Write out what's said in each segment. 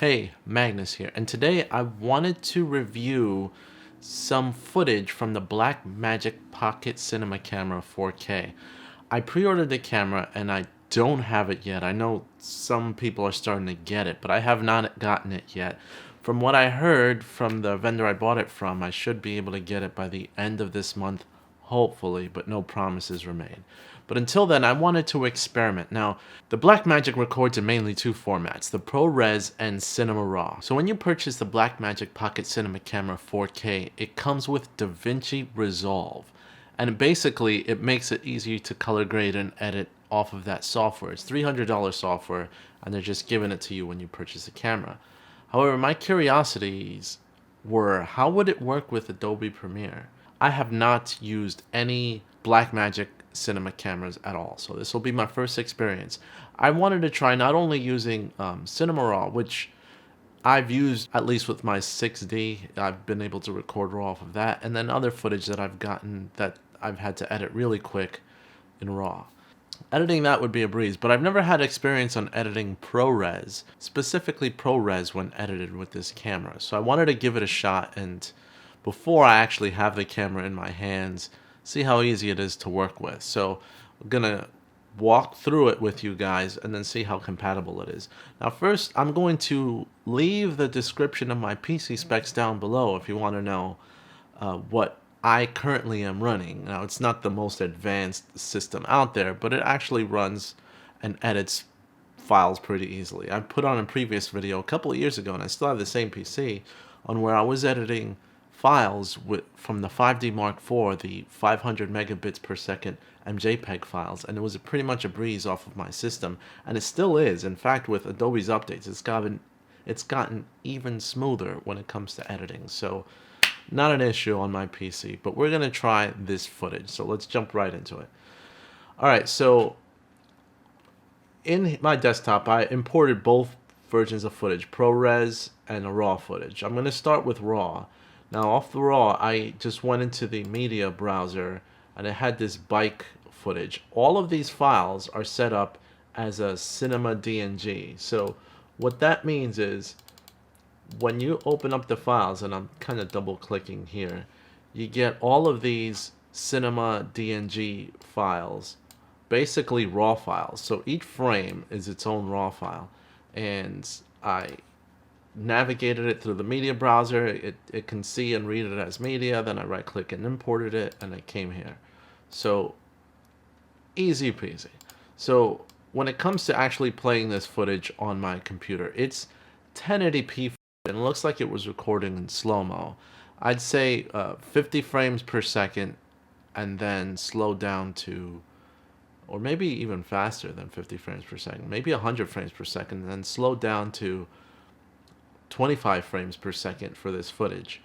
Hey, Magnus here, and today I wanted to review some footage from the Blackmagic Pocket Cinema Camera 4K. I pre-ordered the camera and I don't have it yet. I know some people are starting to get it, but I have not gotten it yet. From what I heard from the vendor I bought it from, I should be able to get it by the end of this month, hopefully, but no promises remain. But until then, I wanted to experiment. Now, the Blackmagic records in mainly two formats, the ProRes and Cinema Raw. So when you purchase the Blackmagic Pocket Cinema Camera 4K, it comes with DaVinci Resolve. And basically, it makes it easier to color grade and edit off of that software. It's $300 software, and they're just giving it to you when you purchase the camera. However, my curiosities were, how would it work with Adobe Premiere? I have not used any Blackmagic cinema cameras at all, so this will be my first experience. I wanted to try not only using Cinema Raw, which I've used at least with my 6D. I've been able to record raw off of that, and then other footage that I've gotten that I've had to edit really quick in raw. Editing that would be a breeze, but I've never had experience on editing ProRes, specifically ProRes when edited with this camera. So I wanted to give it a shot, and before I actually have the camera in my hands, see how easy it is to work with. So I'm gonna walk through it with you guys and then see how compatible it is. Now first, I'm going to leave the description of my PC specs down below if you want to know what I currently am running. Now it's not the most advanced system out there, but it actually runs and edits files pretty easily. I put on a previous video a couple of years ago, and I still have the same PC, on where I was editing files from the 5D Mark IV, the 500 megabits per second MJPEG files, and it was pretty much a breeze off of my system, and it still is. In fact, with Adobe's updates, it's gotten even smoother when it comes to editing. So not an issue on my PC, but we're gonna try this footage. So let's jump right into it. All right, so in my desktop, I imported both versions of footage, ProRes and a RAW footage. I'm gonna start with RAW. Now off the RAW, I just went into the media browser and it had this bike footage. All of these files are set up as a cinema DNG. So what that means is when you open up the files, and I'm kind of double clicking here, you get all of these cinema DNG files, basically raw files. So each frame is its own raw file, and I navigated it through the media browser. It can see and read it as media. Then I right click and imported it, and it came here. So easy peasy. So when it comes to actually playing this footage on my computer, it's 1080p, and it looks like it was recording in slow-mo. I'd say 50 frames per second, and then slow down to, or maybe even faster than 50 frames per second, maybe 100 frames per second, and then slow down to 25 frames per second for this footage.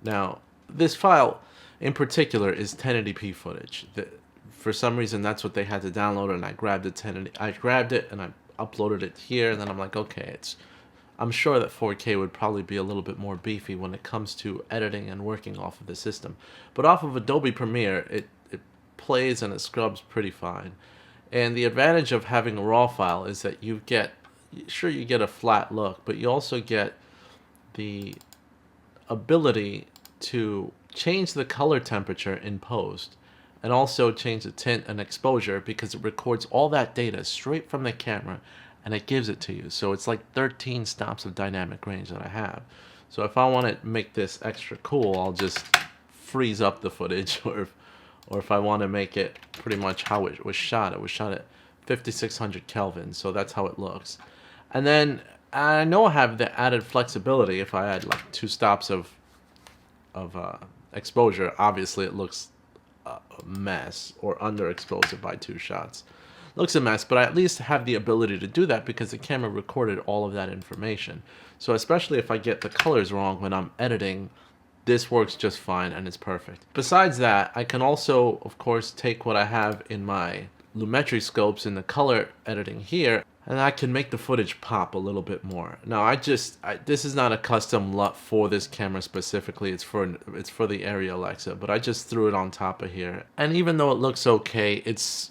Now, this file in particular is 1080p footage. For some reason, that's what they had to download, and I grabbed it and I uploaded it here, and then I'm like, okay, I'm sure that 4K would probably be a little bit more beefy when it comes to editing and working off of the system. But off of Adobe Premiere, it plays and it scrubs pretty fine. And the advantage of having a RAW file is that you get a flat look, but you also get the ability to change the color temperature in post, and also change the tint and exposure, because it records all that data straight from the camera and it gives it to you. So it's like 13 stops of dynamic range that I have. So if I want to make this extra cool, I'll just freeze up the footage, or if I want to make it pretty much how it was shot at 5600 Kelvin, so that's how it looks. And then I know I have the added flexibility. If I add like 2 stops of exposure, obviously it looks a mess, or underexpose it by 2 shots. Looks a mess, but I at least have the ability to do that because the camera recorded all of that information. So especially if I get the colors wrong when I'm editing, this works just fine and it's perfect. Besides that, I can also, of course, take what I have in my lumetri scopes in the color editing here, and I can make the footage pop a little bit more. Now this is not a custom LUT for this camera specifically, it's for the Arri Alexa, but I just threw it on top of here. And even though it looks okay, it's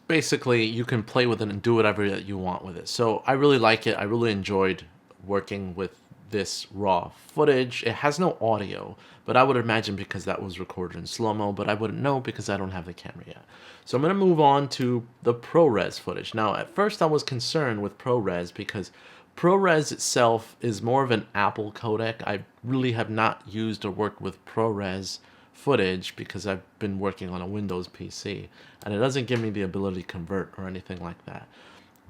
basically, you can play with it and do whatever that you want with it. So I really like it. I really enjoyed working with this raw footage. It has no audio, but I would imagine because that was recorded in slow-mo, but I wouldn't know because I don't have the camera yet. So I'm going to move on to the ProRes footage. Now, at first I was concerned with ProRes because ProRes itself is more of an Apple codec. I really have not used or worked with ProRes footage because I've been working on a Windows PC, and it doesn't give me the ability to convert or anything like that.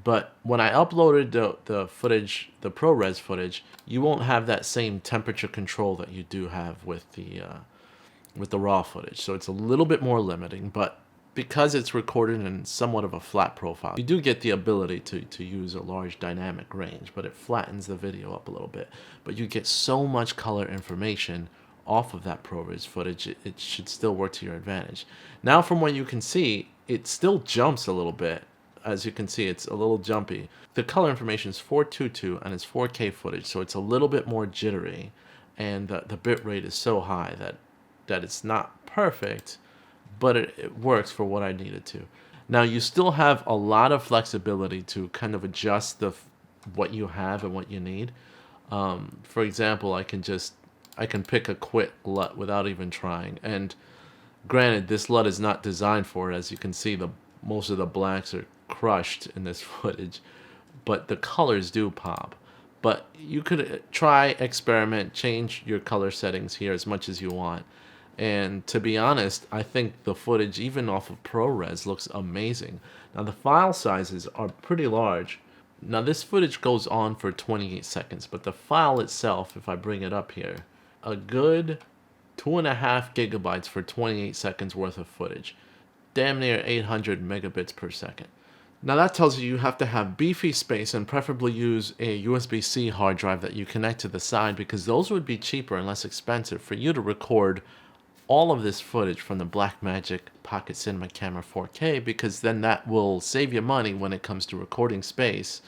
But when I uploaded the footage, the ProRes footage, you won't have that same temperature control that you do have with the raw footage. So it's a little bit more limiting, but because it's recorded in somewhat of a flat profile, you do get the ability to use a large dynamic range, but it flattens the video up a little bit. But you get so much color information off of that ProRes footage, it should still work to your advantage. Now, from what you can see, it still jumps a little bit. As you can see, it's a little jumpy. The color information is 422 and it's 4K footage, so it's a little bit more jittery, and the bit rate is so high that it's not perfect, but it works for what I needed to. Now, you still have a lot of flexibility to kind of adjust what you have and what you need. For example, I can pick a quick LUT without even trying, and granted, this LUT is not designed for it. As you can see, most of the blacks are crushed in this footage, but the colors do pop. But you could try, experiment, change your color settings here as much as you want. And to be honest, I think the footage, even off of ProRes, looks amazing. Now, the file sizes are pretty large. Now, this footage goes on for 28 seconds, but the file itself, if I bring it up here, a good 2.5 gigabytes for 28 seconds worth of footage. Damn near 800 megabits per second. Now, that tells you have to have beefy space and preferably use a USB-C hard drive that you connect to the side, because those would be cheaper and less expensive for you to record all of this footage from the Blackmagic Pocket Cinema Camera 4K, because then that will save you money when it comes to recording space,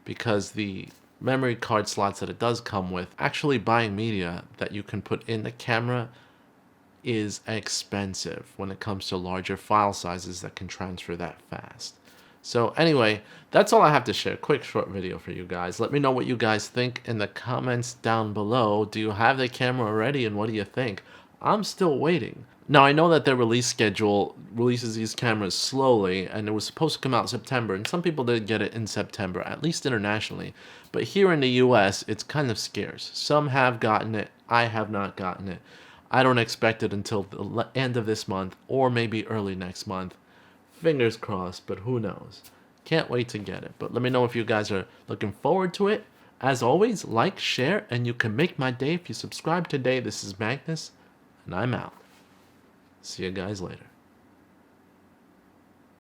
because the memory card slots that it does come with, actually buying media that you can put in the camera is expensive when it comes to larger file sizes that can transfer that fast. So anyway, that's all I have to share. Quick short video for you guys. Let me know what you guys think in the comments down below. Do you have the camera already, and what do you think? I'm still waiting. Now, I know that their release schedule releases these cameras slowly, and it was supposed to come out in September, and some people did get it in September, at least internationally. But here in the US, it's kind of scarce. Some have gotten it. I have not gotten it. I don't expect it until the end of this month, or maybe early next month. Fingers crossed, but who knows. Can't wait to get it. But let me know if you guys are looking forward to it. As always, like, share, and you can make my day if you subscribe today. This is Magnus, and I'm out. See you guys later.